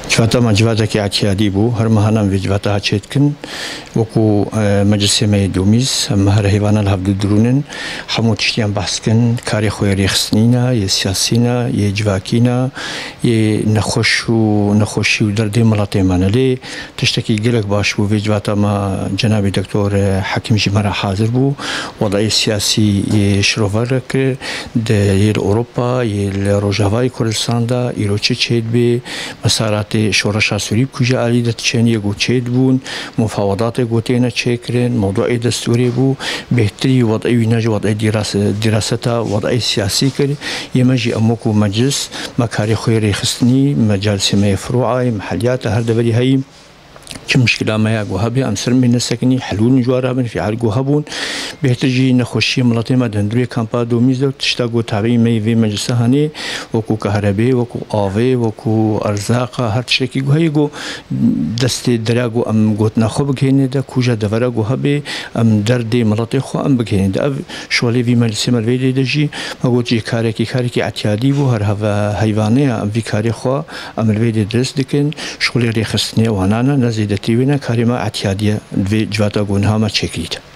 جواتا ما جواتا کی اعتیادی بو هر مهانم وی جواتا هچیت کن وکو مجلس ما دومیز مهر حیوانات هفت درونن همو تشتیان بحث کن کاری خوی ریخسنینا ی سیاسینا ی جواکینا ی نخوشی و درد ملاتی منالی تشتکی گلک باش بو وی جواتا ما جناب دکتر حکیم جمهور حاضر بو وضعی سیاسی ی شروور که در اروپا ی روجاوای کردستان دا ایروچه چید بی مسارات شورش سوری کجا علی دتچنی گوچید بون مفاوضات گوتینا چکرین موضوع دستوری بو بهتری وضعی نج وضعی دراستا وضعی سیاسی کر یمجی امکو مجلس مکاری خیری خستنی مجالس مفروعه محلیات هر دوری هایی كمشكلة ما يعجوهبي أمسر من السكني حلول جوارهم في عالجوهبون بيحتاجي نخشي ملاطي ما دندري كامبا دوميزو تشتاقو تابعي ما في مجلس هني وكو كهرباء وكو آوي وكو أرزاق هر شيء جوهيجو دست دراجو أم قوت نخوب كهني دا كوجا دفرا جوهبي أم درد ملاطي خو أم بكهني دا شوالي في مجلس مرويلي دجي ما قلت جي كاركي اعتيادي بو هر هذا حيوانية أم في كاري خو أم الويد درس دكين شغل ريخستني وهنانا نزيد تيوينا كاريما اعتيادية في جواتا قونها ما تشكيت